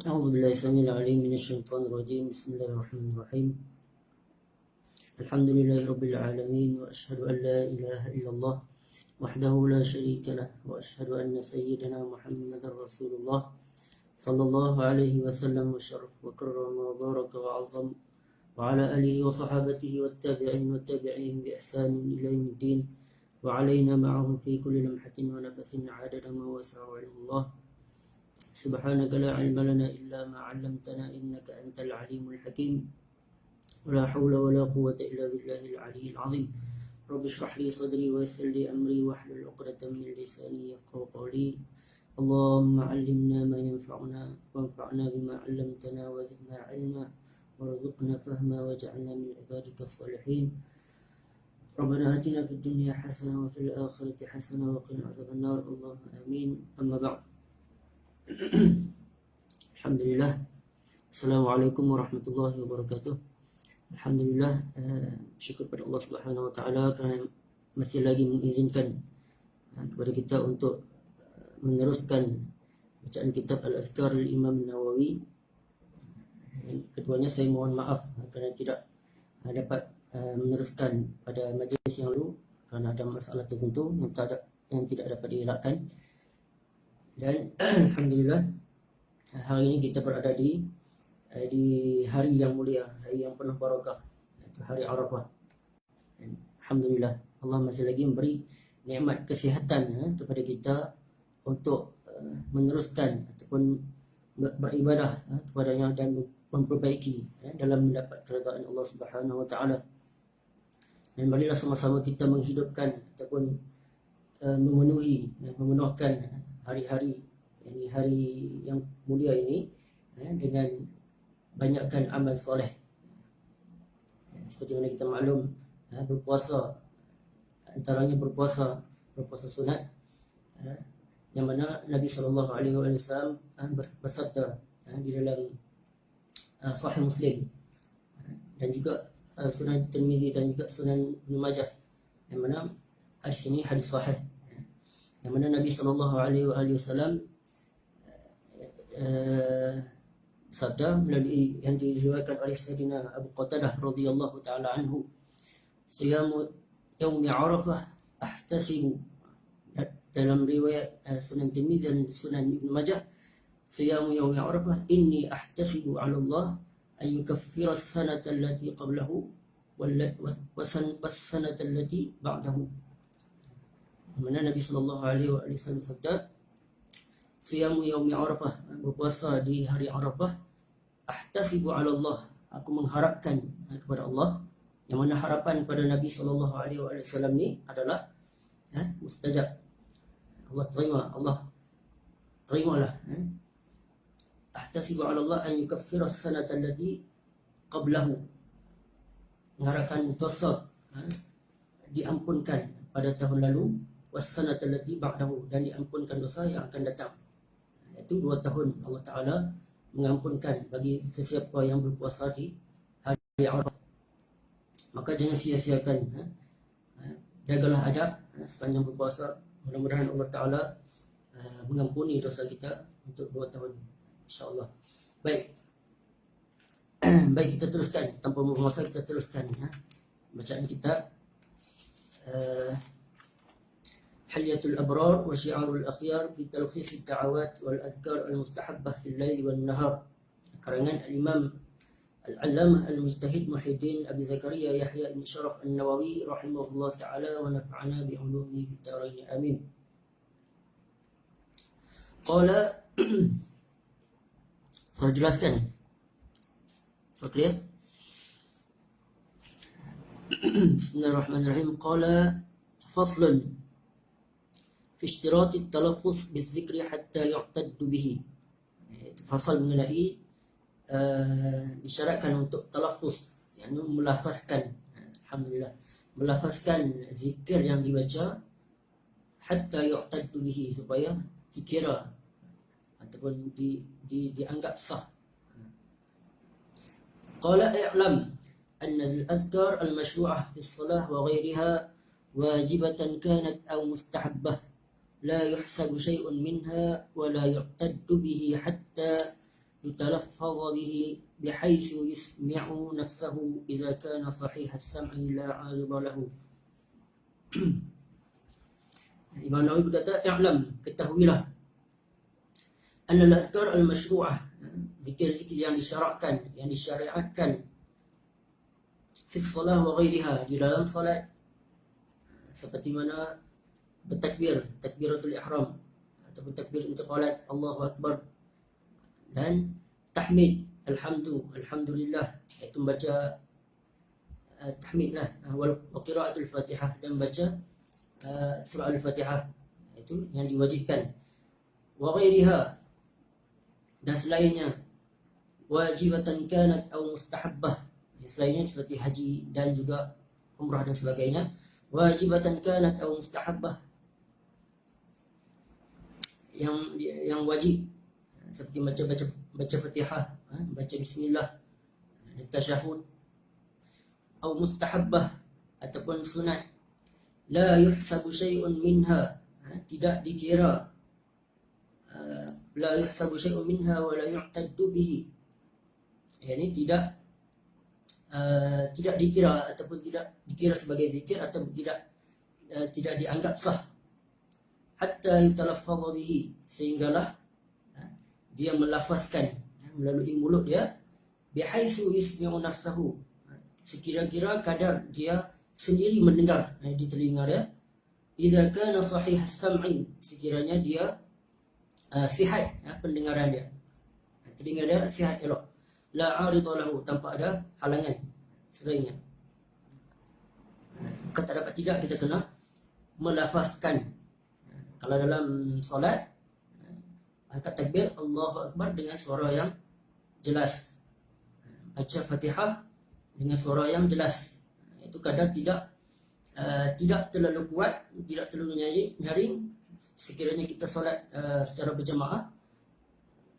أعوذ بالله السميع العليم من الشيطان الرجيم. بسم الله الرحمن الرحيم. الحمد لله رب العالمين، وأشهد أن لا إله إلا الله وحده لا شريك له، وأشهد أن سيدنا محمد رسول الله صلى الله عليه وسلم وشرف وكرم وبارك وعظم، وعلى آله وصحابته والتابعين والتابعين بإحسان إلى يوم الدين، وعلينا معهم في كل لمحة ونفس عدد ما وسع علم الله. سبحانك لا علم لنا إلا ما علمتنا إنك أنت العليم الحكيم، ولا حول ولا قوة إلا بالله العلي العظيم. رب اشرح لي صدري ويسر لي أمري واحلل عقدة من لساني يفقهوا قولي. اللهم علمنا ما ينفعنا وانفعنا بما علمتنا وزدنا علما وارزقنا فهما واجعلنا من عبادك الصالحين. ربنا آتنا في الدنيا حسنة وفي الآخرة حسنة وقنا عذاب النار. اللهم آمين. أما بعد. Alhamdulillah. Assalamualaikum warahmatullahi wabarakatuh. Alhamdulillah, syukur pada Allah Subhanahu wa taala kerana masih lagi mengizinkan kepada kita untuk meneruskan bacaan kitab Al-Azkar Al-Imam Nawawi. Keduanya saya mohon maaf kerana tidak dapat meneruskan pada majlis yang lalu kerana ada masalah tertentu yang tidak dapat dielakkan. Dan Alhamdulillah, hari ini kita berada di hari yang mulia, hari yang penuh barakah, hari Arafah. Alhamdulillah, Allah masih lagi memberi nikmat kesihatan kepada kita untuk meneruskan ataupun beribadah kepadanya dan memperbaiki dalam mendapat keridaan Allah Subhanahu wa taala. Dan marilah sama-sama kita menghidupkan ataupun memenuhkan hari-hari hari yang mulia ini dengan banyakkan amal soleh. Seperti mana kita maklum, berpuasa, antaranya berpuasa sunat, yang mana Nabi SAW bersabda di dalam Sahih Muslim dan juga Sunan Tirmizi dan juga Sunan Ibn Majah, yang mana hadis ini hadis sahih, yang mana Nabi SAW sabda melalui yang diriwayatkan oleh Sayyidina Abu Qatadah radhiyallahu taala anhu, siyamu yaumi Arafah ahtasibu. Dalam riwayat Sunan Tirmizi dan Sunan Ibn Majah, siyamu yaumi Arafah inni ahtasibu 'ala Allah an yukaffira as-sanata allati qablahu was-sanata allati ba'dahu. Mana Nabi sallallahu alaihi wasallam sabda, siyamu yaumi Arafah, berpuasa di hari Arafah, ahtasibu 'ala Allah, aku mengharapkan kepada Allah. Yang mana harapan pada Nabi sallallahu alaihi wasallam ni adalah mustajab. Allah terimalah. Ahtasibu 'ala Allah an yukaffira as-sanata allati qablahu, mengharapkan dosa diampunkan pada tahun lalu, was-sanata allati ba'dahu, dan diampunkan dosa yang akan datang. Itu 2 tahun Allah Ta'ala mengampunkan bagi sesiapa yang berpuasa di hari Arafah. Maka jangan sia-siakan, jagalah adab sepanjang berpuasa. Mudah-mudahan Allah Ta'ala mengampuni dosa kita untuk 2 tahun, insyaAllah. Baik, kita teruskan tanpa membuang masa, kita teruskan bacaan kita. Hilyatul Abrar wa Syiarul Akhyar fi Talkhis ad-Da'awat wal Azkar al-Mustahabbah fil Lail wan Nahar, karangan Al-Imam Al-Allamah Al-Mujtahid Muhyiddin Abi Zakaria Yahya bin Sharaf An-Nawawi rahimahullah ta'ala wa nafa'ana bi ulumihi fid dharain amin. Qala saya jelaskan. Clear? Bismillahirrahmanirrahim. Qala faslun fi ishtirati at-talaffuz bizikri hatta yu'taddu bihi. Itu fasal mengenai disyaratkan untuk talaffuz, yakni melafazkan, alhamdulillah, melafazkan zikir yang dibaca hatta yu'taddu bihi, supaya dikira ataupun dianggap sah. Qala i'lam anna al-azkar al-mashru'ah fi as-salah wa ghayriha wajibatan kanat aw mustahabbah لا يحسب شيء منها ولا يعتد به حتى يتلفظ به بحيث يسمع نفسه إذا كان صحيح السمع لا عارض له. Imam Nawawi berkata, "I'lam, ketahuilah, anna al-azkar al-masyru'ah, zikir-zikir yang disyaratkan, yang disyariatkan fi shalah wa ghairiha, di dalam salat, seperti mana bertakbir, takbiratul ihram ataupun takbir intiqalat, Allahu akbar, dan tahmid, alhamdulillah, itu membaca tahmid lah, wa qiraatul fatihah, dan baca surah al-fatihah, itu yang diwajibkan, wa ghairiha, dan selainnya, wajibatan kanat atau mustahabbah, selainnya seperti haji dan juga umrah dan sebagainya, wajibatan kanat atau mustahabbah, yang wajib, seperti baca Fatihah, baca bismillah, tasyahud, atau mustahabbah ataupun sunat, la yuhsabu syai'un minha, tidak dikira, la yuhsabu syai'un minha wa la yu'taddu bihi, yakni tidak dikira ataupun tidak dikira sebagai zikir, atau tidak dianggap sah, hatta yutalaffadha bihi, sehinggalah dia melafazkan melalui mulut dia, bihaitsu yusmi'u nafsahu, sekira-kira kadar dia sendiri mendengar di telinga dia, idza kana sahih as-sam'i, sekiranya dia sihat pendengaran dia, telinga dia sihat elok, la arida lahu, tanpa ada halangan selainnya. Kata dapat tidak, kita kena melafazkan. Kalau dalam solat, angkat takbir Allahu akbar dengan suara yang jelas, baca Fatihah dengan suara yang jelas, itu kadar tidak terlalu kuat, tidak terlalu nyaring. Sekiranya kita solat secara berjamaah,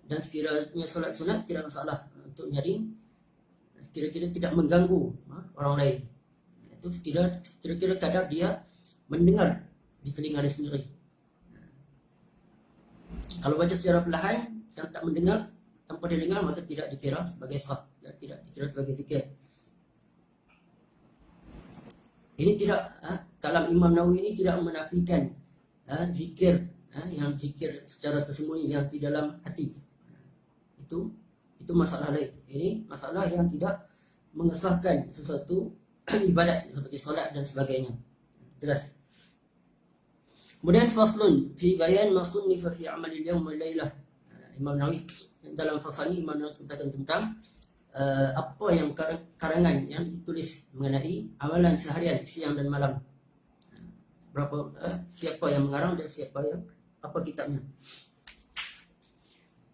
dan sekiranya solat sunat, tidak masalah untuk nyaring, kira-kira tidak mengganggu orang lain. Itu kira-kira kadar dia mendengar di telinga dia sendiri. Kalau baca secara perlahan, yang tak mendengar tanpa dia dengar, maka tidak dikira sebagai sah, tidak dikira sebagai zikir. Ini tidak, kalam Imam Nawawi ini tidak menafikan zikir, yang zikir secara tersembunyi, yang di dalam hati. Itu masalah lain. Ini masalah yang tidak mengesahkan sesuatu ibadat seperti solat dan sebagainya. Jelas. Kemudian faslun fi bayan ma sunnifa fi amalil yawm wal lailah. Imam Nawawi dalam fasal ini, Imam Nawawi ceritakan tentang apa yang karangan yang ditulis mengenai amalan seharian, siang dan malam. Siapa yang mengarang dan apa kitabnya.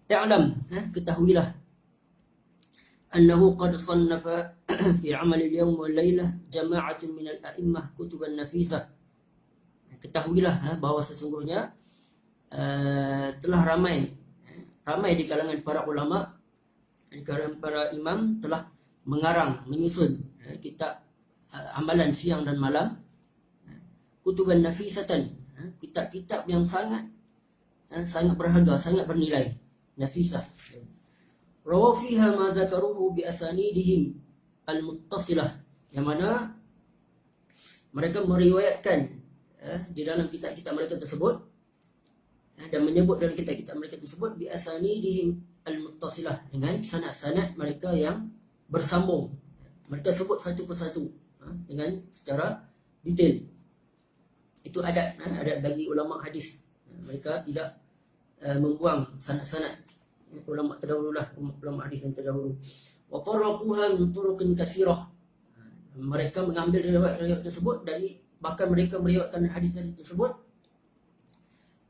I'lam, ketahuilah, annahu qad sannafa fi amalil yawm wal lailah jama'atun min al-a'immah kutuban nafisah. Ketahuilah bahawa sesungguhnya telah ramai di kalangan para ulama, di kalangan para imam, telah mengarang, menyusun kitab amalan siang dan malam, kutuban nafisatan, kitab-kitab yang sangat berharga, sangat bernilai, nafisah. Rawa fiha ma zakaruhu bi asanidihim al-muttasilah, yang mana mereka meriwayatkan di dalam kitab-kitab mereka tersebut, dan menyebut dalam kitab-kitab mereka tersebut bi asanidihim al-muttasilah, dengan sanad-sanad mereka yang bersambung. Mereka sebut satu persatu dengan secara detail. Itu adat bagi ulama hadis. Mereka tidak membuang sanad-sanad ulama terdahululah, ulama hadis yang terdahulu. Wa qarraquha min turuqin katsirah. Mereka mengambil riwayat tersebut bahkan mereka meriwayatkan hadis-hadis tersebut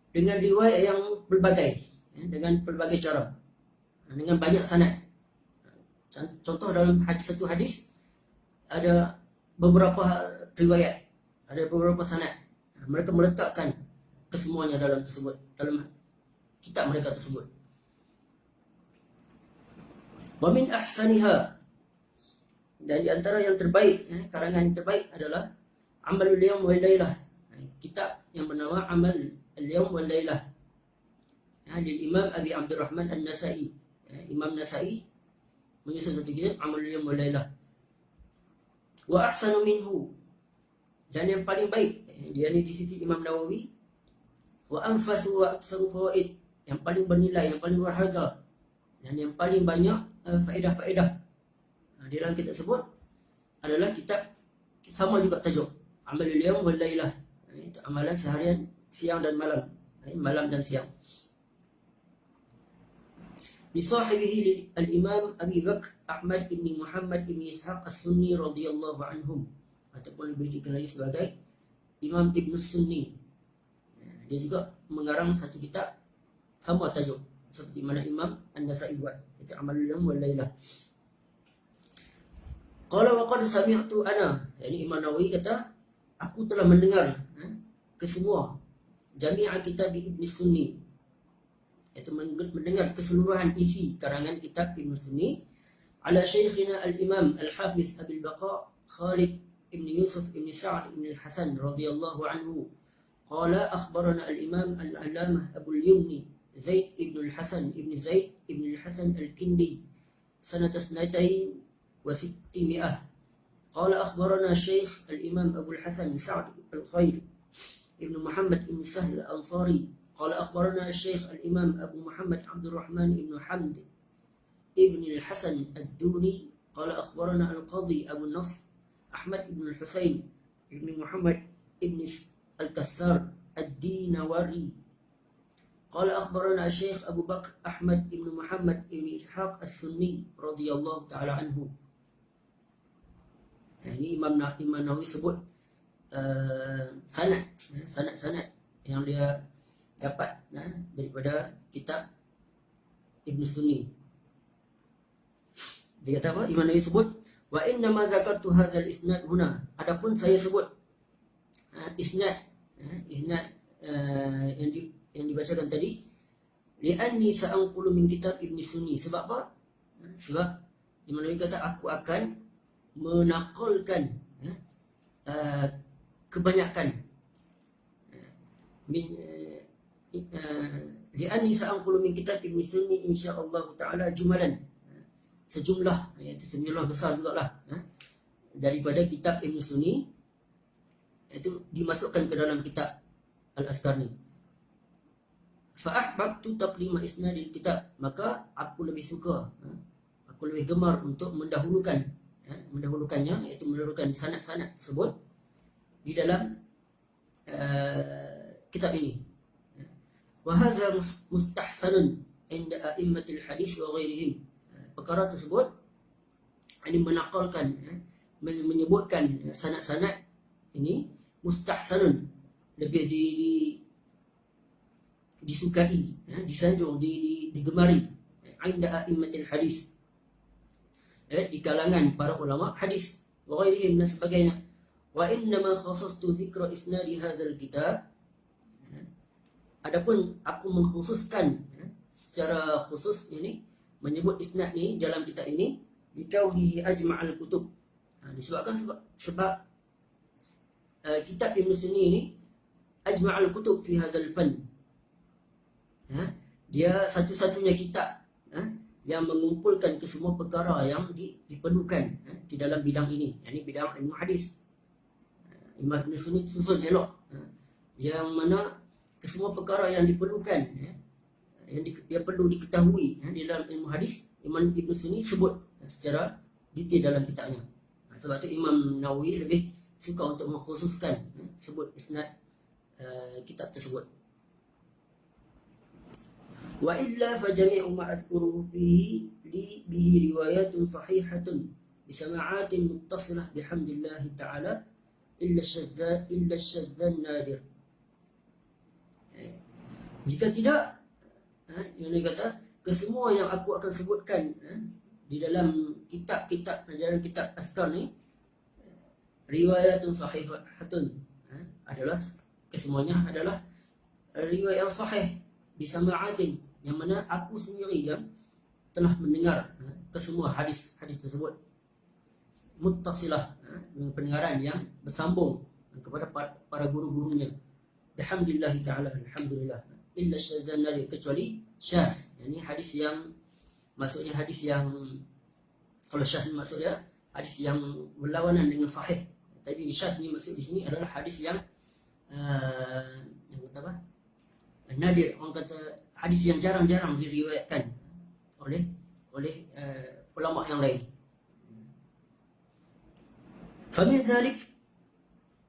dengan riwayat yang berbagai, dengan berbagai cara, dengan banyak sanad. Contoh dalam satu hadis ada beberapa riwayat, ada beberapa sanad. Mereka meletakkan kesemuanya dalam kitab mereka tersebut. Wa min ahsaniha, dan di antara yang terbaik, karangan yang terbaik adalah Amalul Yawm wal Lailah, kitab yang bernama Amal al-Yawm wal Lailah, dari Imam Abi Abdurrahman An-Nasa'i, Imam Nasai menyusun satu kitab Amalul Yawm wal Lailah. Wa ahsanu minhu, dan yang paling baik dia ni di sisi Imam Nawawi, wa anfasu wa aktsaru fawaid, yang paling bernilai, yang paling berharga, dan yang paling banyak faedah-faedah di dalam kitab tersebut adalah kitab sama juga tajuk Amalul Yawm wal Lailah, itu amalan seharian, siang dan malam, malam dan siang. Bisahibihi al-Imam Abi Bakr Ahmad ibn Muhammad ibn Ishaq as-Sunni radhiyallahu anhum, ataupun lebih dikenali sebagai Imam Ibn Sunni. Dia juga mengarang satu kitab sama tajuk seperti mana Imam An-Nasai buat, itu Amalul Yawm wal Lailah. Qala wa qad sami'tu ana, yani Imam Nawawi kata, aku telah mendengar kesemua jami'a kitab Ibn Sunni, itu mendengar keseluruhan isi karangan kitab Ibn Sunni, ala syekhina al-Imam al-Hafiz Abil Baqa Khalid ibn Yusuf ibn Sa'ad ibn al-Hasan radhiyallahu anhu. Qala akhbarana al-Imam al-Allamah Abu al-Yumni Zaid ibn al-Hasan ibn Zaid ibn al-Hasan al-Kindi sanata 200 wa 600. Qala akhbarana Syekh al-Imam Abu al-Hasan Sa'ad al-Khair ibn Muhammad ibn Sahl al-Ansari. Qala akhbarana Syekh al-Imam Abu Muhammad Abdul Rahman ibn Hamd ibn al-Hasan ad-Duni. Qala akhbarana al-Qadhi Abu Nasr Ahmad ibn al-Husayn ibn Muhammad ibn al-Kassar ad-Dinawari. Qala akhbarana Syekh Abu Bakr Ahmad ibn Muhammad ibn Ishaq as-Sunni radhiyallahu ta'ala anhu. Ini Imam Nawawi sebut sanad yang dia dapat daripada kitab Ibn Sunni. Dia kata apa? Imam Nawawi sebut, wa inna ma dzakartu hadzal isnad huna, adapun saya sebut isnad yang dibacakan tadi, li'anni sa'anqulu min kitab Ibn Sunni, sebab apa? Sebab Imam Nawawi kata, aku akan menakalkan kebanyakan li'anni sa'anqulu min kitab Ibn Sunni insyaallah ta'ala jumalan, sejumlah, iaitu sejumlah besar jugalah daripada kitab Ibn Sunni, itu dimasukkan ke dalam kitab Al-Azkar ni. Fa'ahbabtu taqlima isnadil kitab, maka aku lebih suka, aku lebih gemar untuk mendahulukannya, iaitu mendahulukan sanad-sanad tersebut di dalam kitab ini. Wa hadza mustahsanun 'inda a'immatil hadis wa ghairihim, perkara tersebut ini menakalkan, menyebutkan sanad-sanad ini mustahsanun, lebih disukai, disanjung, digemari, 'inda a'immatil hadis, di kalangan para ulama hadis, wa ghairihim, dan sebagainya. Wa innama khasastu dzikra isnadi hadzal kitab, adapun aku mengkhususkan secara khusus ini menyebut isnad ni dalam kitab ini, dikauhi ajma'al kutub, disebabkan sebab kitab Ibn Sunni ini ajma'al kutub fi hadzal fan, dia satu-satunya kitab yang mengumpulkan kesemua perkara yang diperlukan di dalam bidang ini, yakni bidang ilmu hadis. Imam Ibn Sunni susun elok, yang mana kesemua perkara yang diperlukan, yang perlu diketahui di dalam ilmu hadis, Imam Ibn Sunni sebut secara detail dalam kitabnya. Sebab itu Imam Nawawi lebih suka untuk mengkhususkan sebut isnad kitab tersebut. Wa illa fa jami'u ma azkuruhu fihi bihi riwayatun sahihatun bi sama'atin muttasilah bihamdillah ta'ala illa syadzan nadir. Jika tidak, yang dia kata, kesemua yang aku akan sebutkan di dalam kitab Azkar ni, riwayatun sahihatun, adalah kesemuanya adalah riwayat yang sahih bisama'atin, yang mana aku sendiri yang telah mendengar kesemua hadis tersebut, muttasilah, dengan pendengaran yang bersambung kepada para guru-gurunya, alhamdulillah ta'ala, alhamdulillah, illa syadzan nadir, kecuali syadz, yakni hadis yang maksudnya hadis yang, kalau syadz maksudnya hadis yang berlawanan dengan sahih. Tapi syadz ni maksud di sini adalah hadis yang kata apa? Nadir, orang kata hadis yang jarang-jarang diriwayatkan oleh ulama yang lain. Famin zalik,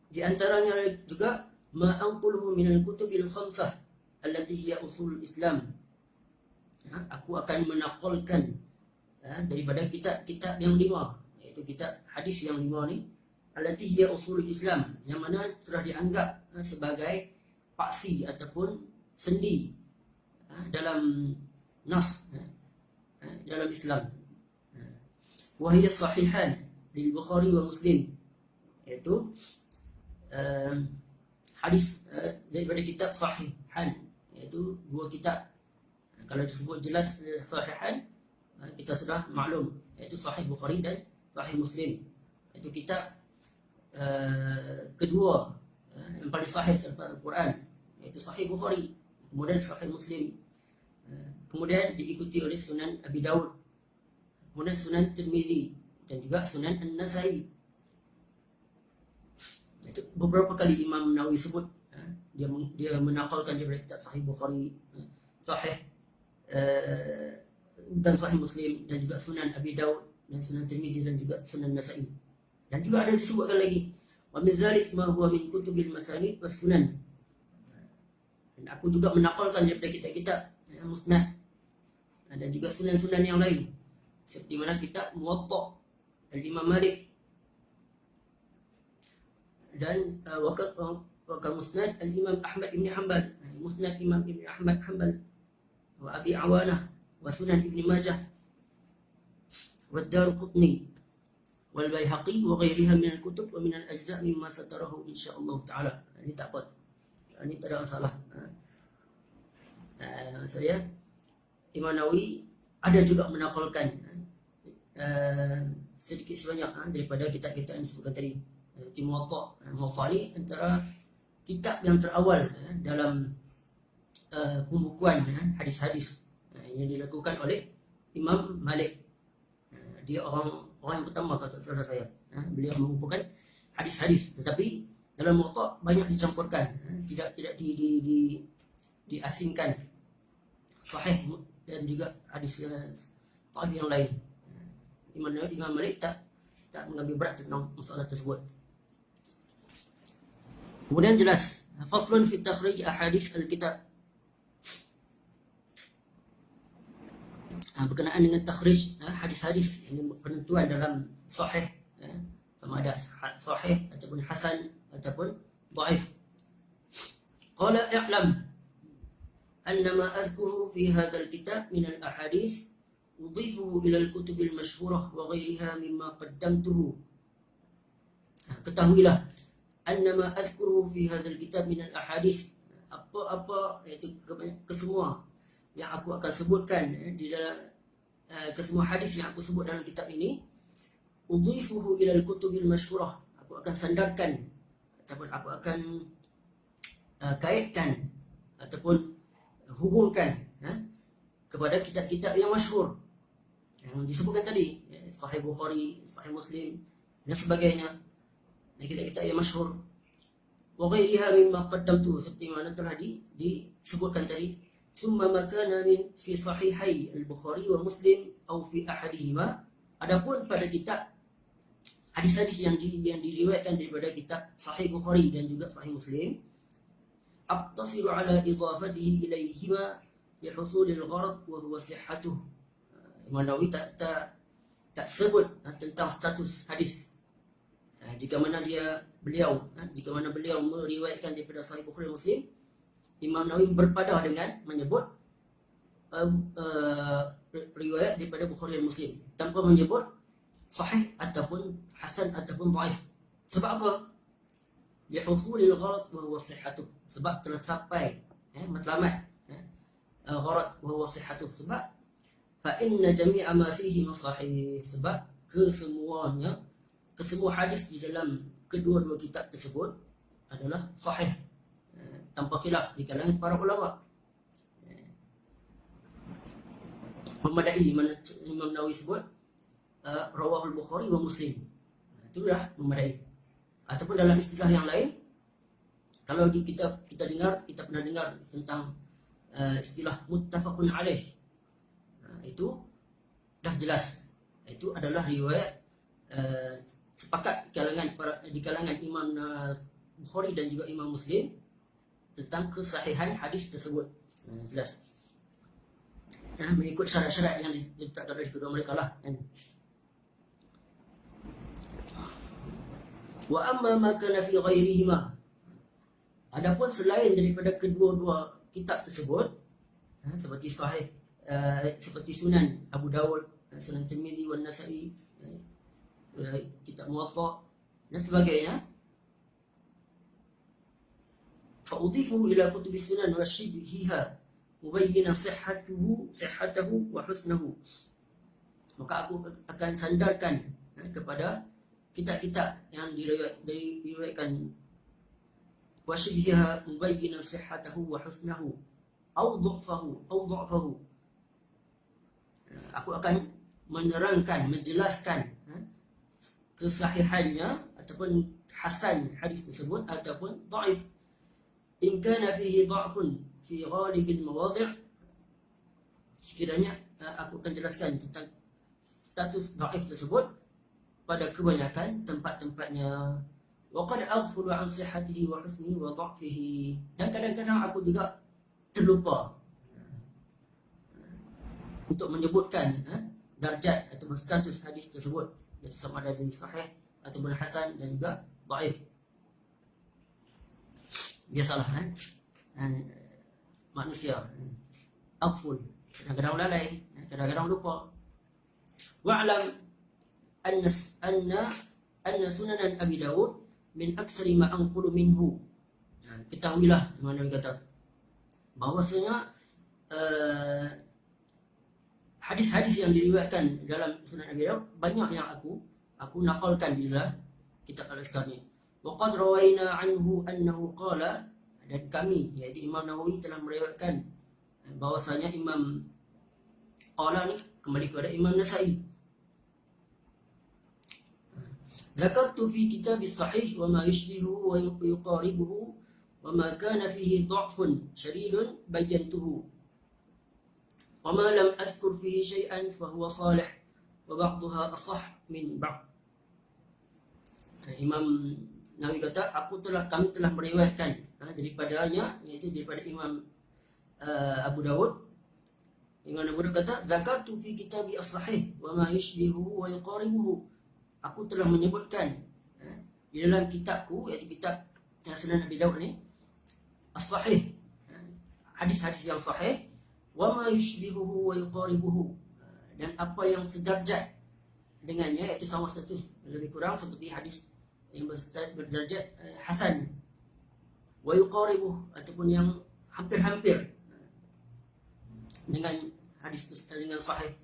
di antaranya juga ma anquluhu min al-kutubil khamsah allati hiya usul Islam. Aku akan menakalkan daripada kitab-kitab yang 5, iaitu kitab hadis yang 5 ni, allati hiya usul Islam, yang mana telah dianggap sebagai paksi ataupun sendi dalam nas dalam Islam. Wa hiya sahihan lil Bukhari wa Muslim, iaitu hadis daripada kitab sahihan, iaitu dua kitab. Kalau disebut jelas sahihan, kita sudah maklum, iaitu Sahih Bukhari dan Sahih Muslim. Itu kitab kedua yang paling sahih selepas Al-Quran, iaitu Sahih Bukhari, kemudian Sahih Muslim, kemudian diikuti oleh Sunan Abi Daud, kemudian Sunan Tirmizi, dan juga Sunan An-Nasai. Itu beberapa kali Imam Nawawi sebut, dia menakalkan daripada kitab Sahih Bukhari, Sahih dan Sahih Muslim, dan juga Sunan Abi Daud dan Sunan Tirmizi, dan juga Sunan Nasai. Dan juga ada disebutkan lagi, wa min dzalik ma huwa min kutubil masanid was sunan. Dan aku juga menakalkan daripada kitab-kitab musnad dan juga sunan-sunan yang lain, seperti mana kitab Muwatta Al-Imam Malik, dan wakil musnad Al-Imam Ahmad Ibn Hanbal, musnad Imam Ibn Ahmad Hanbal, wa Abi Awanah, wa Sunan Ibn Majah, wa Ad-Darqutni, wal Baihaqi, wa ghairiha min al-kutub wa min al-ajza' mimma satarahu insyaallah taala. Ini tak apa, ini tak ada masalah. Saya Imam Nawawi ada juga menakalkan sedikit sebanyak daripada kitab-kitab yang disebutkan tadi. Muwatta ni antara kitab yang terawal dalam pembukuan hadis-hadis yang dilakukan oleh Imam Malik. Dia orang yang pertama, kata saudara saya, beliau mengumpulkan hadis-hadis, tetapi dalam Muwatta banyak dicampurkan, tidak diasingkan sahih dan juga hadis sahih yang lain. Imam Malik tak mengambil berat tentang masalah tersebut. Kemudian jelas faslun fi takhrij ahadits al-kitab, berkenaan dengan takhrij hadis-hadis, ini penentuan dalam sahih, sama ada sahih ataupun hasan ataupun dhaif. Qala i'lam anna ma adhkuru fi hadzal kitab min al-ahadits udhifu ila al-kutub al-mashhurah wa ghayriha mimma qaddamtuhu. Ketahuilah anna ma adhkuru fi hadzal kitab min al-ahadits, apa-apa, iaitu kesemua yang aku akan sebutkan di dalam kesemua hadis yang aku sebut dalam kitab ini, udhifuhu ila al-kutub al-mashhurah, aku akan sandarkan ataupun aku akan kaitkan ataupun hubungkan kepada kitab-kitab yang masyhur yang disebutkan tadi, Sahih Bukhari, Sahih Muslim dan sebagainya, kitab-kitab yang masyhur. Wa ghairiha mimma qaddamtu, seperti mana telah disebutkan tadi. Summa makana min fi sahihai al-Bukhari wa Muslim atau fi ahadihima, adapun pada kitab hadis-hadis yang diriwayatkan daripada kitab Sahih Bukhari dan juga Sahih Muslim, aqtasiru ala idafatihi ilaihima li husulil gharad wa huwa sihhatuh. Imam Nawawi tak sebut tentang status hadis. Jika mana beliau meriwayatkan daripada Sahih Bukhari dan Muslim, Imam Nawawi berpadah dengan menyebut riwayat daripada Bukhari dan Muslim tanpa menyebut sahih ataupun hasan ataupun dhaif. Sebab apa? Lihusulil gharad wa huwa sihhatuh, sebab telah sampai matlamat gharad wa huwa sihhatuh, sebab fa inna jami'a ma fihi sahih, sebab kesemua hadis di dalam kedua-dua kitab tersebut adalah sahih tanpa khilaf di kalangan para ulama. memadai. Mana Imam Nawawi sebut rawahul Bukhari wa Muslim, itu dah memadai. Ataupun dalam istilah yang lain, kalau di kita dengar, kita pernah dengar tentang istilah muttafaqun alaih, itu dah jelas, itu adalah riwayat sepakat di kalangan Imam Bukhari dan juga Imam Muslim tentang kesahihan hadis tersebut. Jelas, mengikut syarat-syarat yang ditetapkan oleh kedua mereka lah. Wa amma ma kana fi ghairihima, adapun selain daripada kedua-dua kitab tersebut, seperti sahih, seperti Sunan Abu Dawud, Sunan Tirmizi wan Nasa'i, kitab Muwatta dan sebagainya, fa udhifu ila kutubi sunan wa shibhiha mubayyinan sihhatahu wa husnahu, maka aku akan sandarkan kepada kitab-kitab yang diriwayatkan wa shibhiha mubayyinan sihhatahu wa husnahu au dha'fahu, aku akan menerangkan, menjelaskan kesahihannya ataupun hasan hadis tersebut ataupun dhaif. In kana fihi dha'fun fi ghalibil mawadhi', sekiranya aku akan jelaskan tentang status dhaif tersebut pada kebanyakan tempat-tempatnya. Wa qad aghfulu an sihhatihi wa husnihi wa dha'fihi, dan kadang-kadang aku juga terlupa untuk menyebutkan darjat atau status hadis tersebut, sama ada jadi sahih ataupun hasan dan juga dhaif. Biasalah manusia aghful, kadang-kadang lalai, kadang-kadang lupa. Wa'lam anna sunanan Abi Dawud min aksari ma anqulu minhu, ketahuilah, mana dia kata bahwasanya hadis-hadis yang diriwayatkan dalam Sunan Abi Dawud banyak yang aku nakalkan di dalam kitab Al-Azkar ni. Wa qad rawaina anhu annahu qala, dan kami iaitu Imam Nawawi telah meriwayatkan bahwasanya Imam qala ni kembali kepada Imam Nasa'i. Zakartu fi kitab as-sahih wa ma yushbihu wa yuqaribuhu wa ma kana fihi dha'fun shadidun bayyantuhu wa ma lam azkur fihi shay'an fa huwa salih wa ba'daha asah min ba'd. Imam Nawawi kata, kami telah meriwayatkan daripadanya, iaitu daripada Imam Abu Dawud. Imam Abu Dawud kata, zakartu fi kitabi as-sahih wa ma yushbihu wa yuqaribuhu, aku telah menyebutkan di dalam kitabku, iaitu kitab Sunan Abi Dawud ni, as-sahih, hadis-hadis yang sahih, wa ma yushbihuhu wa yuqaribuhu, dan apa yang sedarjat dengannya, iaitu sama status lebih kurang seperti hadis yang berdarjat hasan, wa yuqaribuhu, ataupun yang hampir-hampir dengan hadis dengan sahih.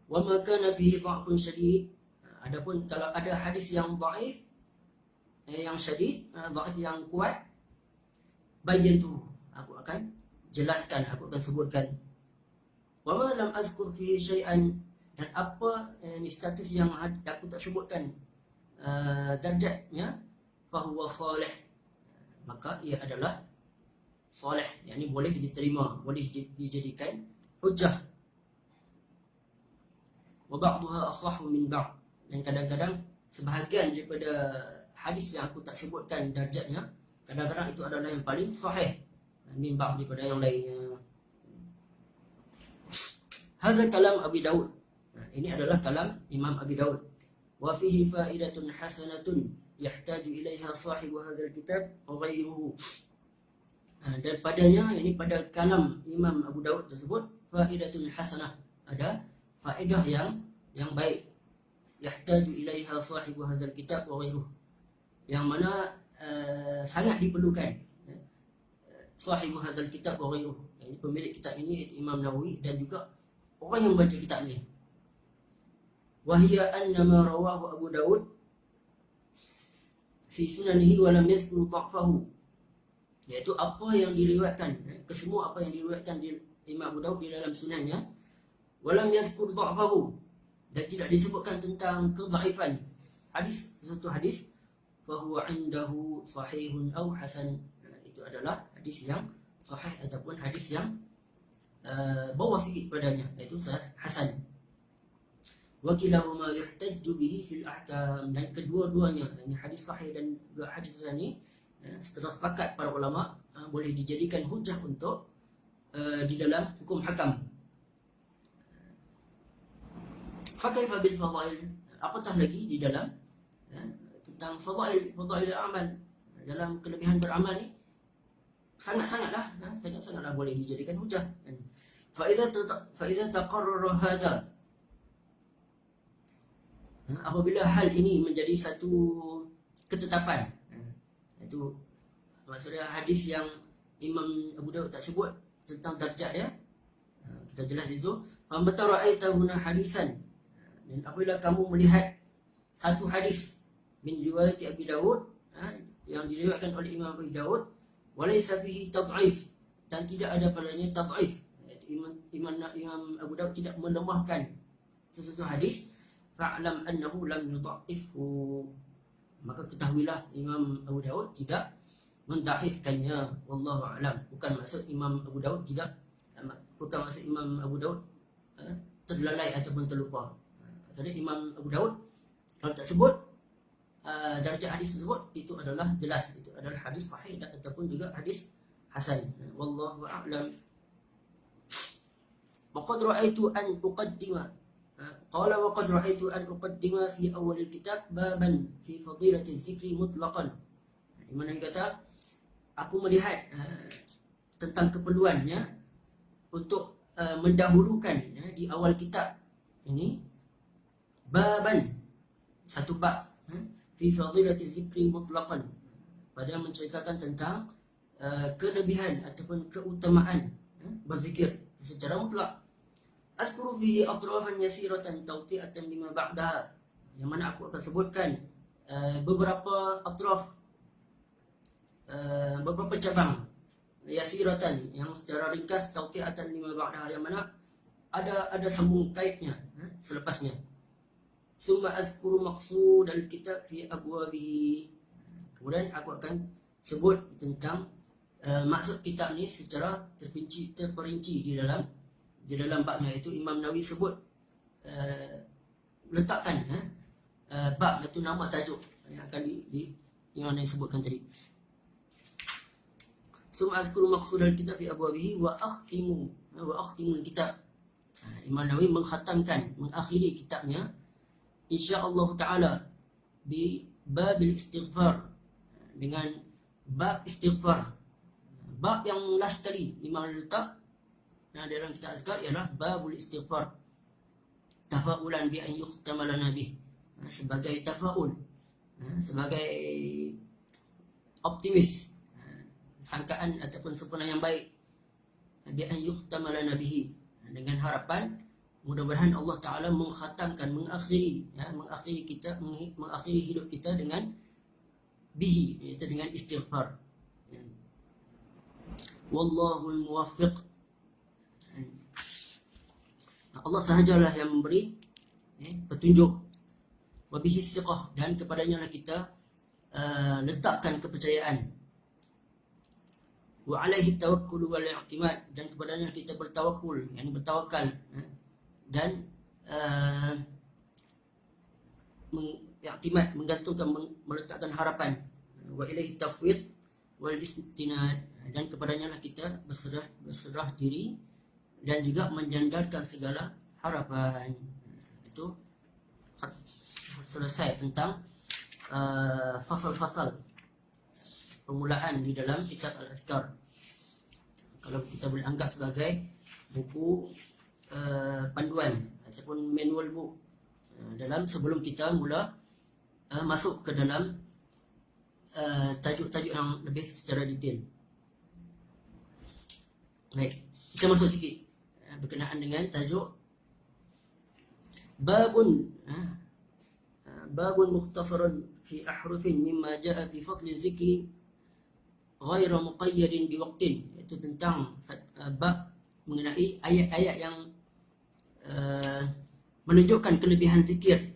Wa ma kana fihi dha'fun syadid, adapun kalau ada hadis yang dhaif, yang syadid, dhaif yang kuat, bayyantu, aku akan jelaskan, aku akan sebutkan. Wa ma lam azkur fihi syai'an, dan apa status yang aku tak sebutkan darjatnya, fahuwa salih, maka ia adalah salih, yakni boleh diterima, boleh dijadikan hujjah. Wa ba'daha asahhu min ba'd, dan kadang-kadang sebahagian daripada hadis yang aku tak sebutkan darjatnya, kadang-kadang itu adalah yang paling sahih min ba'd daripada yang lainnya. Hadza kalam Abi Dawud, ini adalah kalam Imam Abi Dawud. Wa fihi fa'idatun hasanatun yahtaju ilaiha sahibu hadzal kitab wa ghairuhu, dan padanya, ini pada kalam Imam Abu Dawud tersebut, fa'idatun hasanah, ada faedah yang baik, yahtaju ilaiha sahibu hadzal kitab wa ghairuhu, yang mana sangat diperlukan sahibu hadzal kitab wa ghairuhu, yani pemilik kitab ini iaitu Imam Nawawi dan juga orang yang membaca kitab ini. Wahia anna ma rawahu Abu Dawud fi sunanihi wa lam yadhkur dha'fahu, iaitu apa yang diriwayatkan, kesemua apa yang diriwayatkan di Imam Abu Dawud di dalam sunannya, walam yadhkur dha'fahu, dan tidak disebutkan tentang kedhaifan satu hadis, fahuwa indahu sahihun aw hasan, itu adalah hadis yang sahih ataupun hadis yang bawah sikit padanya, iaitu hasan. Wa kilahuma yuhtajju bihi fil ahkam, dan kedua-duanya, ini hadis sahih dan juga hadis hasan ini, setelah sepakat para ulama boleh dijadikan hujah untuk di dalam hukum hakam. Fakaifa bil fadail, apatah lagi di dalam tentang fadail amal, dalam kelebihan beramal ni sangat-sangatlah boleh dijadikan hujah. Fa idza taqarrara hadha, apabila hal ini menjadi satu ketetapan, itu maksudnya hadis yang Imam Abu Daud tak sebut tentang darjat dia, kita jelas itu, famata ra'aitahu hadisan, dan apabila kamu melihat satu hadis min riwayat Abi Daud, yang diriwayatkan oleh Imam Abu Daud, walaysa fihi tad'if, dan tidak ada padanya tad'if, Imam Abu Daud tidak melemahkan sesuatu hadis, fa'lam annahu lam yudha'ifhu, maka ketahuilah Imam Abu Daud tidak mendaifkannya. Wallahu a'lam. Bukan maksud Imam Abu Daud terlalai ataupun terlupa. Maksudnya Imam Abu Daud kalau tak sebut darjah hadis tersebut, itu adalah jelas, itu adalah hadis sahih ataupun juga hadis hasan. Wallahu a'lam. Waqad ra'aitu an uqaddima, qala waqad ra'aitu an uqaddima fi awal kitab baban fi fadilati dzikri mutlaqan, di mana dia kata aku melihat tentang keperluannya untuk mendahulukan di awal kitab ini baban, satu bab, fi fadilati dzikri mutlaqan, pada menceritakan tentang kelebihan ataupun keutamaan berzikir secara mutlak. Azkuru fihi atrafan yasiratan tawti'atan lima ba'daha, yang mana aku akan sebutkan beberapa atraf, beberapa cabang, yasiratan, yang secara ringkas, tawti'atan lima ba'daha, yang mana ada sambung kaitnya selepasnya. Summa azkuru maqsud al-kitab fi abwabihi, kemudian aku akan sebut tentang maksud kitab ni secara terperinci di dalam babnya. Itu Imam Nawawi sebut, letakkan bab itu nama tajuk yang akan yang Nawawi sebutkan tadi. Summa azkuru maqsud al-kitab fi abwabihi wa akhtimu kitab. Imam Nawawi mengakhiri kitabnya insya-Allah taala bi babil istighfar, dengan bab istighfar. Bab yang last tadi Imam letak dalam kitab azkar ialah babul istighfar, tafaulan bi an yukhtamala nabi, sebagai tafaul, sebagai optimis, sangkaan ataupun sempurna yang baik, bi an yukhtamala nabihi, dengan harapan mudah-mudahan Allah Taala mengkhatamkan, mengakhiri hidup kita dengan bihi, iaitu dengan istighfar. Wallahul muwaffiq, Allah sahajalah yang memberi petunjuk. Wabihi siqah, dan kepadanya lah kita letakkan kepercayaan. Wa alaihi tawakkul wal i'timad, dan kepadanya kita bertawakul, yakni bertawakal, dan i'timad, menggantungkan, meletakkan harapan. Wa ilaihi tafwid wal istinad, dan kepadanya lah kita berserah diri dan juga menyandarkan segala harapan. Itu selesai tentang fasal-fasal permulaan di dalam kitab Al-Azkar. Kalau kita boleh anggap sebagai buku panduan ataupun manual book dalam sebelum kita mula masuk ke dalam tajuk-tajuk yang lebih secara detail. Baik, kita masuk sikit berkenaan dengan tajuk babun mukhtasarun fi ahrufin mimma jaa fi fadli zikri ghairu muqayyadin bi waqtin, itu tentang bab mengenai ayat-ayat yang menunjukkan kelebihan zikir,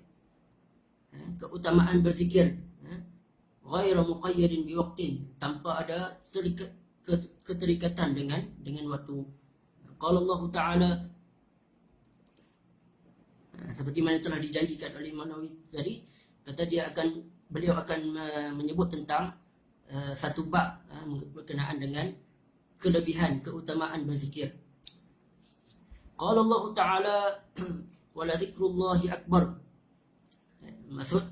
keutamaan berzikir, ghairu muqayyadin biwaqtin, tanpa ada keterikatan dengan waktu. Qala Allah Ta'ala, seperti mana telah dijanjikan oleh Imam Nawawi tadi, kata beliau akan menyebut tentang satu bab berkenaan dengan kelebihan keutamaan berzikir. Qala Allah Ta'ala, wala dzikrullahi akbar. Maksud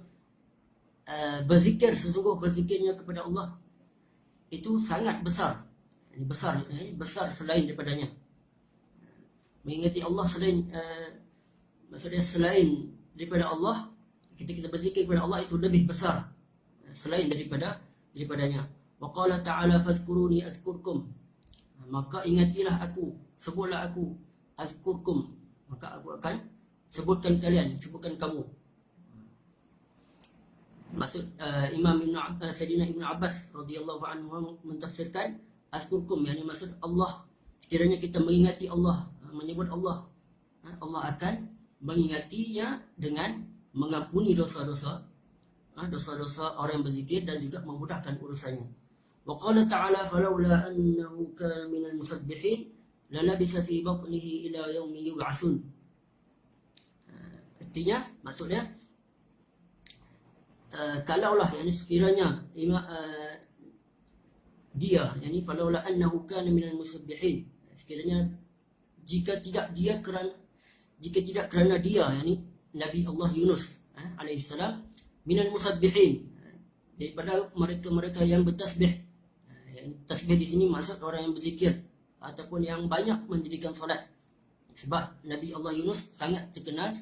berzikir, berzikirnya kepada Allah itu sangat besar. Besar selain daripadanya. Mengingati Allah maksudnya selain daripada Allah, kita berzikir kepada Allah itu lebih besar selain daripadanya. Wa qala ta'ala fazkuruni azkurkum. Maka ingatilah aku, sebutlah aku, azkurkum, maka aku akan sebutkan kamu. Maksud Sayyidina Ibn Abbas radhiyallahu anhu mentafsirkan azkurkum, yakni maksud Allah, sekiranya kita mengingati Allah, menyebut Allah, Allah akan mengingatinya dengan mengampuni dosa-dosa orang yang berzikir dan juga memudahkan urusannya. Wa qala ta'ala falawla annahu kana minal musabbihin lalabisa fi batnihi ila yaumi yub'atsun. Artinya, maksudnya kalaulah, yakni sekiranya dia, yakni falawla annahu kana minal musabbihin, sekiranya jika tidak kerana dia, yakni Nabi Allah Yunus alaihissalam, minal musabbihin, daripada mereka yang bertasbih. Tasbih di sini maksud orang yang berzikir ataupun yang banyak mendirikan solat. Sebab Nabi Allah Yunus sangat terkenal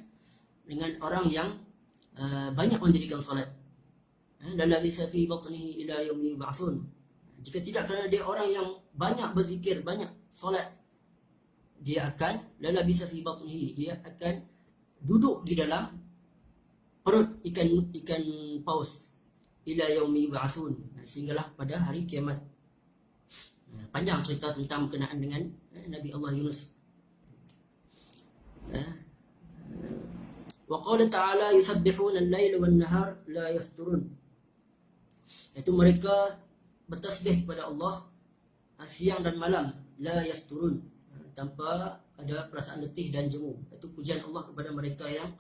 dengan orang yang banyak mendirikan solat. Lalabisa fi batnihi ila yaumi yub'atsun. Jika tidak kerana dia orang yang banyak berzikir, banyak solat, dia akan lalabisa fi batnihi, dia akan duduk di dalam perut ikan paus ila yaumi yub'atsun, sehinggalah pada hari kiamat. Panjang cerita tentang berkenaan dengan Nabi Allah Yunus. Wa qala ta'ala yusabbihuna al-laila wan-nahar la yafturun. Itu mereka bertasbih kepada Allah siang dan malam, la yafturun, tanpa ada perasaan letih dan jemu. Itu pujian Allah kepada mereka yang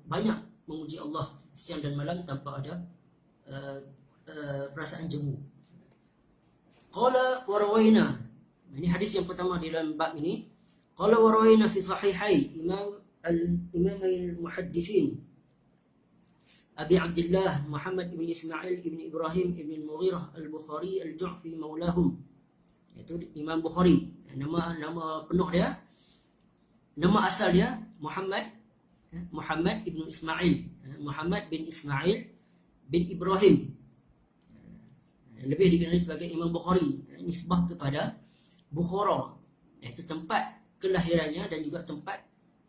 banyak memuji Allah siang dan malam tanpa ada perasaan jemu. Qala warawayna, ini hadis yang pertama di dalam bab ini. Qala warawayna fi sahihai imam al-muhaddisin Abi Abdullah Muhammad ibn Ismail ibn Ibrahim ibn Mughirah al-Bukhari al-Ju'fi maulahum. Itu Imam Bukhari. Nama penuh dia, nama asal dia Muhammad ibn Ismail, Muhammad bin Ismail bin Ibrahim, lebih dikenali sebagai Imam Bukhari, nisbah kepada Bukhara, iaitu tempat kelahirannya dan juga tempat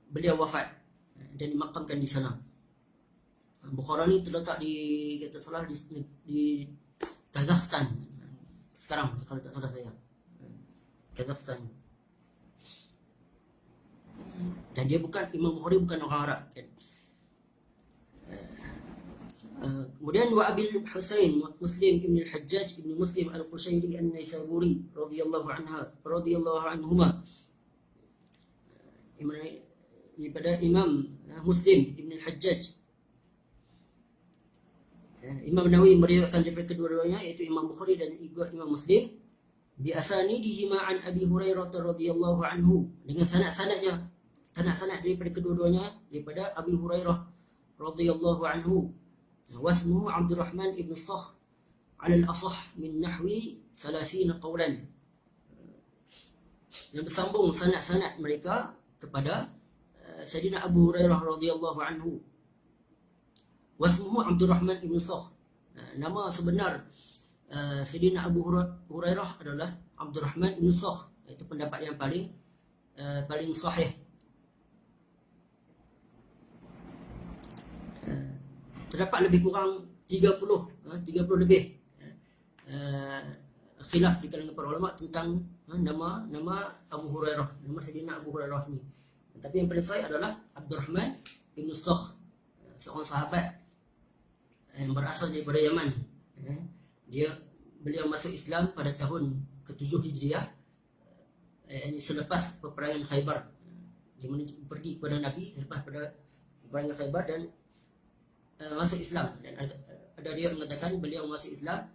beliau wafat dan dimakamkan di sana. Bukhara ni terletak di Kazakhstan sekarang, kalau tak salah saya, Kazakhstan. Dan dia Imam Bukhari bukan orang Arab kan? Kemudian wa Abil Husain Muslim ibn al-Hajjaj ibn Muslim al-Qushayri an-Naisaburi radhiyallahu anhuma, daripada Imam Muslim ibn al-Hajjaj. Imam Nawawi meriwayatkan daripada kedua-duanya, iaitu Imam Bukhari dan juga Imam Muslim, bi asanidihima an Abi Hurairah radhiyallahu anhu, dengan sanad-sanad daripada kedua-duanya daripada Abi Hurairah radhiyallahu anhu. Wasmuhu Abdurrahman ibn Sakh ala al-asah min nahwi 30 qawlan. Yang bersambung sanad-sanad mereka kepada Sayyidina Abu Hurairah radhiyallahu anhu. Wasmuhu Abdurrahman ibn Sakh. Nama sebenar Sayyidina Abu Hurairah adalah Abdurrahman ibn Sakh. Itu pendapat yang paling sahih. Terdapat lebih kurang 30 lebih khilaf di kalangan para ulama tentang nama Abu Hurairah, nama Sayyidina Abu Hurairah ni. Tapi yang paling sahih adalah Abdurrahman bin Sakhr, seorang sahabat yang berasal daripada Yaman. Beliau masuk Islam pada tahun ke-7 Hijriah, selepas peperangan Khaybar. Dia pergi kepada Nabi selepas pada peperangan Khaybar dan masuk Islam. Dan ada dia mengatakan beliau masuk Islam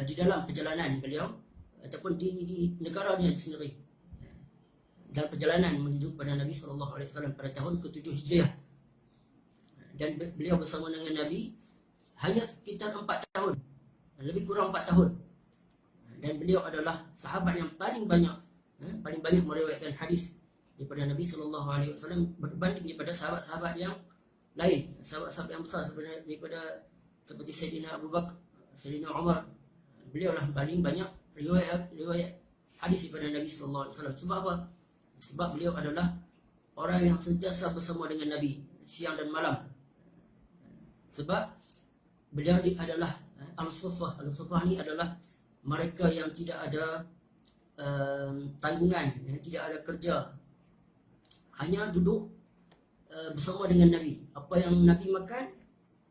di dalam perjalanan beliau ataupun di negara dia sendiri, dalam perjalanan menuju kepada Nabi SAW pada tahun ke-7 Hijriah. Dan beliau bersama dengan Nabi hanya sekitar 4 tahun, lebih kurang 4 tahun. Dan beliau adalah sahabat yang paling banyak meriwayatkan hadis daripada Nabi SAW berbanding daripada sahabat-sahabat yang lain, sahabat-sahabat yang besar seperti Sayyidina Abu Bakar, Sayyidina Umar. Beliau lah paling banyak riwayat hadis daripada Nabi SAW. Sebab apa? Sebab beliau adalah orang yang sentiasa bersama dengan Nabi siang dan malam. Sebab beliau adalah Al-Suffah. Al-Suffah ni adalah mereka yang tidak ada tanggungan, tidak ada kerja, hanya duduk bersama dengan Nabi. Apa yang Nabi makan,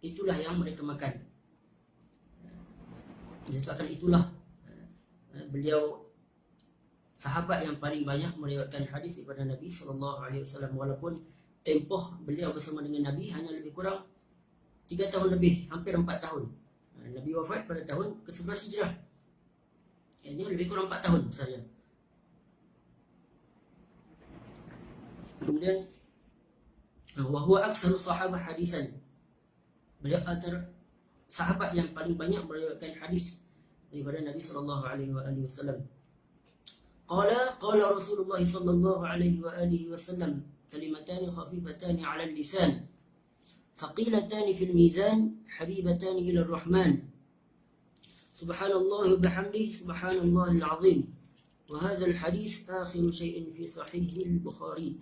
itulah yang mereka makan. Disebabkan itulah beliau sahabat yang paling banyak meriwayatkan hadis daripada Nabi SAW. Walaupun tempoh beliau bersama dengan Nabi hanya lebih kurang 3 tahun lebih, hampir 4 tahun. Nabi wafat pada tahun ke-11 Hijrah. Ini lebih kurang 4 tahun saja. Kemudian wahwa aktsaru sahabah hadisan. Beliau antara sahabat yang paling banyak meriwayatkan hadis daripada Nabi SAW. Qala Rasulullah sallallahu alaihi wasallam kalimatan khafifatan 'ala al-lisan ثقيلتان في الميزان حبيبتان إلى الرحمن سبحان الله وبحمده سبحان الله العظيم وهذا الحديث آخر شيء في صحيح البخاري.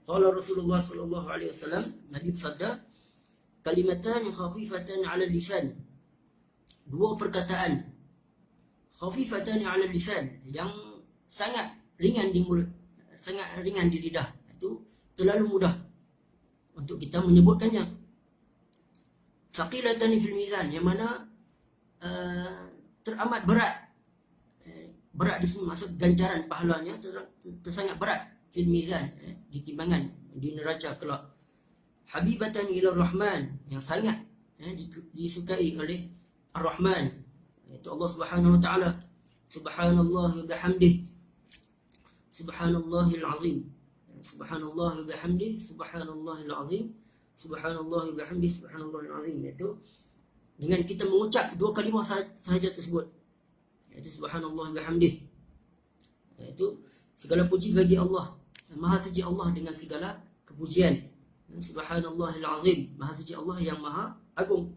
قال رسول الله صلى الله عليه وسلم, Nabi bersabda, kalimatan khafifatan 'ala lisan, dua perkataan khafifatan 'ala lisan, yang sangat ringan di mulut, sangat ringan di lidah. Itu terlalu mudah untuk kita menyebutkannya. Saqilatan fil mizan, yang mana teramat berat. Berat di sini maksud ganjaran pahalanya sangat berat fil mizan, di timbangan, di neraca kelak. Habibatan ila Rahman, yang sangat disukai oleh Ar-Rahman, itu Allah Subhanahu wa taala. Subhanallah wa bihamdihi subhanallahil azim. Subhanallah wa bihamdihi subhanallahil azim. Subhanallah wa bihamdihi subhanallahil azim. Itu dengan kita mengucap dua kalimah sahaja tersebut, iaitu subhanallah wa bihamdihi, itu segala puji bagi Allah, maha suci Allah dengan segala kepujian. Subhanallahil azim, maha suci Allah yang maha agung.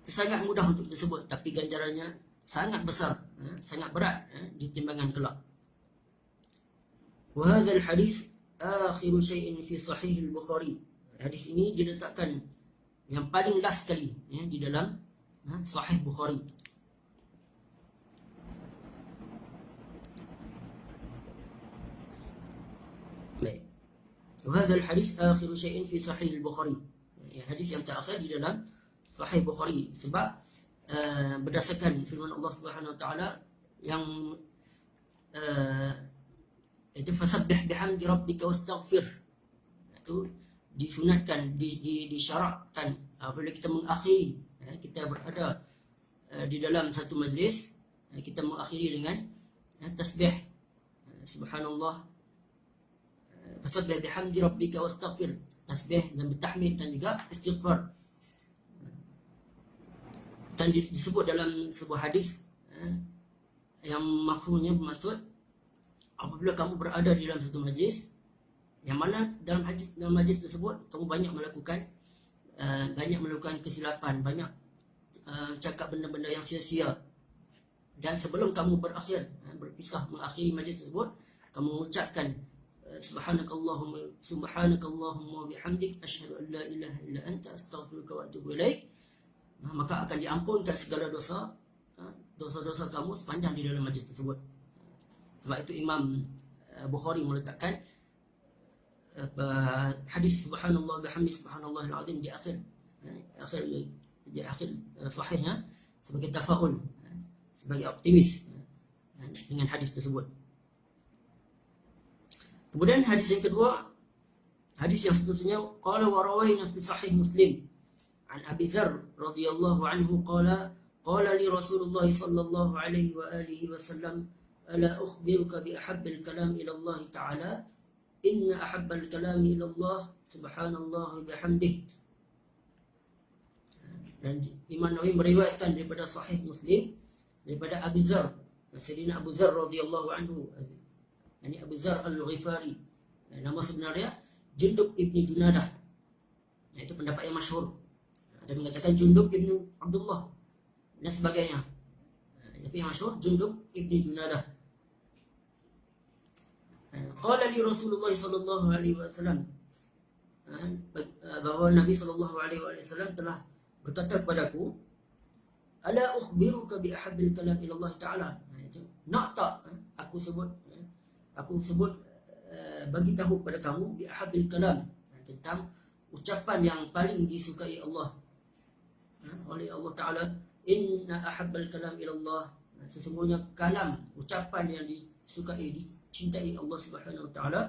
Itu sangat mudah untuk disebut, tapi ganjarannya sangat besar, sangat berat di timbangan kelak. Wa hadzal hadis akhiru syai'in fi sahih al-Bukhari. Hadis ini diletakkan yang paling last sekali di dalam Sahih Bukhari. Baik. Wa hadzal hadis akhiru syai'in fi sahih al-Bukhari. Hadis yang terakhir di dalam Sahih Bukhari, sebab berdasarkan firman Allah Subhanahu wa taala yang itu fasabbih bihamdi rabbika wastaghfir, itu disunatkan, disyaratkan apabila kita mengakhiri, kita berada di dalam satu majlis, kita mengakhiri dengan tasbih subhanallah, fasabbih bihamdi rabbika wastaghfir, tasbih dan bertahmid dan juga istighfar. Dan disebut dalam sebuah hadis yang mafhumnya bermaksud, apabila kamu berada di dalam satu majlis, yang mana dalam majlis tersebut kamu banyak melakukan kesilapan, banyak cakap benda-benda yang sia-sia, dan sebelum kamu berpisah mengakhiri majlis tersebut, kamu mengucapkan subhanakallahumma bihamdik asyhadu an la ilaha illa anta astaghfiruka wa atubu ilaik, maka akan diampunkan segala dosa dosa-dosa kamu sepanjang di dalam majlis tersebut. Sebab itu Imam Bukhari meletakkan hadis subhanallah bihamdi subhanallahil azim di akhir sahihnya sebagai tafaul, sebagai optimis dengan hadis tersebut. Kemudian hadis yang kedua, hadis yang seterusnya, qala wa rawayna fi sahih Muslim an Abi Dzar radhiyallahu anhu qala li Rasulullah sallallahu alaihi wa alihi wasallam ala ukhbiruka bi ahabbil kalam ila Allah ta'ala inna ahabbal kalam ila Allah subhanallah bihamdihi. Dan Imam Nawawi meriwayatkan daripada sahih Muslim daripada Abi Dzar, Sayyidina Abu Dzar radhiyallahu anhu, yani Abu Dzar Al-Ghifari, nama sebenarnya Jundub ibni Junadah. Itu pendapat yang masyhur. Ada mengatakan Jundub ibni Abdullah dan sebagainya. Tapi yang masyhur Jundub ibni Junadah. Qala li Rasulullah sallallahu alaihi wasallam, bahwa Nabi sallallahu alaihi wasallam telah berkata kepadaku, ala ukhbiruka bi ahabbil kalam ila Allah taala. Nak tak aku sebut bagi tahu kepada kamu bi ahabbil kalam, tentang ucapan yang paling disukai Allah oleh Allah taala. Inna ahabbal kalam ila Allah, sesungguhnya kalam, ucapan yang disukai, dicintai Allah Subhanahu wa taala,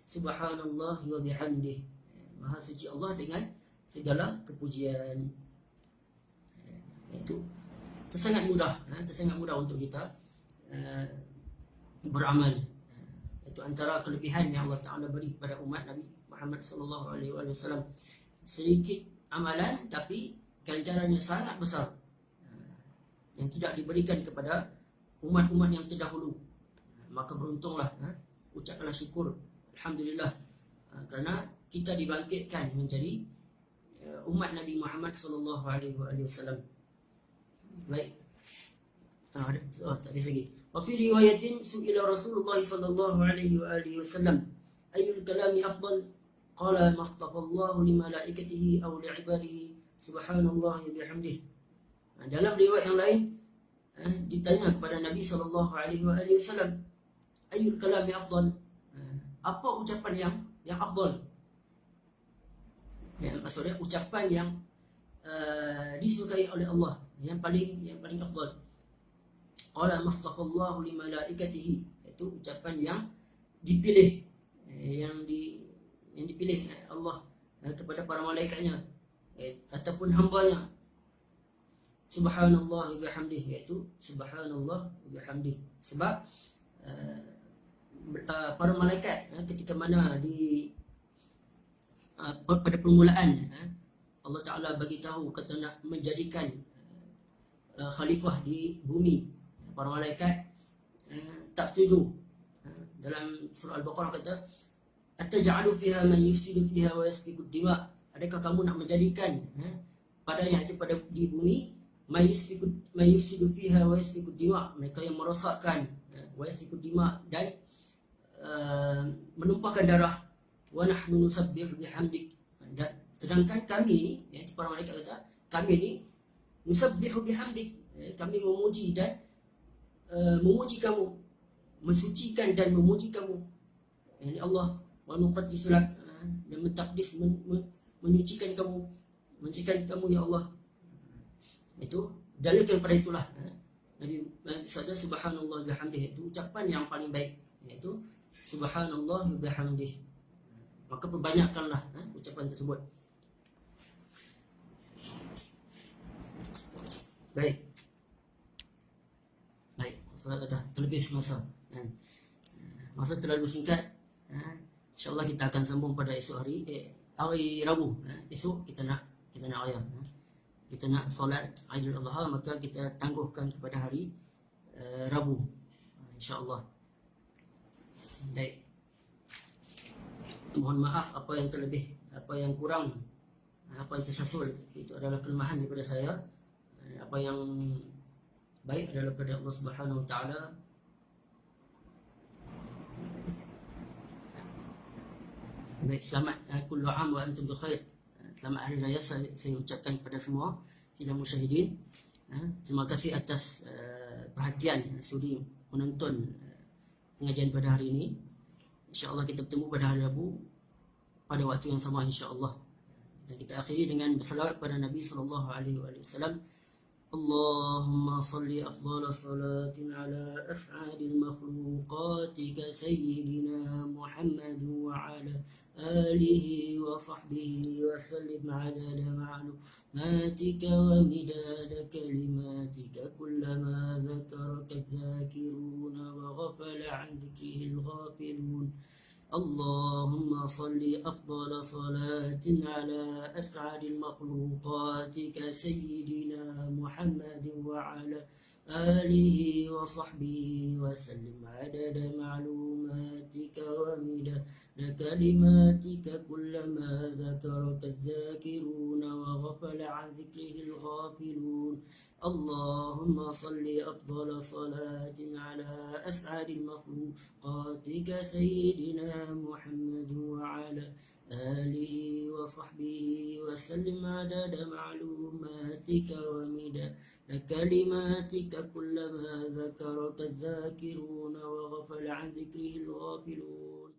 subhanallah wa bihamdihi, maha suci Allah dengan segala kepujian. Itu sangat mudah untuk kita beramal. Itu antara kelebihan yang Allah Taala beri kepada umat Nabi Muhammad sallallahu alaihi wasallam. Sedikit amalan tapi ganjarannya sangat besar, yang tidak diberikan kepada umat-umat yang terdahulu. Maka beruntunglah, ucapkanlah syukur, alhamdulillah, kerana kita dibangkitkan menjadi umat Nabi Muhammad sallallahu alaihi wasallam. Baik. Tak habis lagi. Wa fi riwayatin su'ila Rasulullah sallallahu alaihi wasallam ayyul kalami afdal, qala mastafallahu li malaikatihi aw li ibadihi subhanallah wa bihamdihi. Dalam riwayat yang lain ditanya kepada Nabi sallallahu alaihi wasallam, ayyul kalami afdal, apa ucapan yang afdal? Maksudnya ucapan yang disukai oleh Allah, yang paling afdal. Qala mastafallahu li malaikatihi, itu ucapan yang dipilih, yang dipilih Allah kepada para malaikatnya ataupun hambanya. Subhanallah wa bihamdihi, yaitu subhanallah wa bihamdihi. Sebab para malaikat ketika mana pada permulaan Allah Ta'ala bagi tahu kata nak menjadikan khalifah di bumi, para malaikat tak setuju. Dalam surah Al-Baqarah kata, ataj'alu fiha man yufsidu fiha wa yasfiku dima, adakah kamu nak menjadikan padanya, itu pada di bumi, man yufsidu fiha wa yasfiku dima, mereka yang merosakkan, wa yasfiku dima, dan menumpahkan darah, wa nahnu nusabbihu bihamdik, dan sedangkan kami ni, para malaikat kata, kami ni nusabbihu bihamdik, kami memuji dan memuji kamu, mensucikan dan memuji kamu, yani Allah, wa nuqaddisu lak, dan mentakdis, menyucikan kamu, ya Allah. Itu dalilkan pada itulah Nabi sabda subhanallah bihamdihi, itu ucapan yang paling baik, yaitu subhanallah bihamdihi. Maka perbanyakkanlah ucapan tersebut. Baik, dah terlebih semasa, masa terlalu singkat. InsyaAllah kita akan sambung pada esok hari Rabu. Esok kita nak ayam, kita nak solat Aidil Adha, maka kita tangguhkan kepada hari Rabu, InsyaAllah. Baik, mohon maaf apa yang terlebih, apa yang kurang, apa yang tersasul, itu adalah kelemahan daripada saya. Apa yang baik adalah daripada Allah Subhanahu wa taala. Baik, selamat kullu am wa antum bikhair. Selamat hari raya saya ucapkan kepada semua musyahirin. Terima kasih atas perhatian sudi menonton pengajian pada hari ini. InsyaAllah kita bertemu pada hari Rabu pada waktu yang sama insyaAllah. Dan kita akhiri dengan bersalawat kepada Nabi SAW. اللهم صل أفضل صلاة على أسعد المخلوقات كسيدنا محمد وعلى آله وصحبه وسلم عدد معلوماتك ومداد كلماتك كلما ذكرك الذاكرون وغفل عن ذكره الغافلون. اللهم صل أفضل صلاة على أسعد المخلوقات كسيدنا محمد وعلى آله وصحبه وسلم عدد معلوماتك ومداد كلماتك كلما ذكرك الذاكرون وغفل عن ذكره الغافلون. اللهم صل أفضل صلاة على أسعد المخلوقات كسيدنا محمد وعلى آله وصحبه وسلم عدد معلوماتك ومداد كلماتك كلما ذكرك الذاكرون وغفل عن ذكره الغافلون.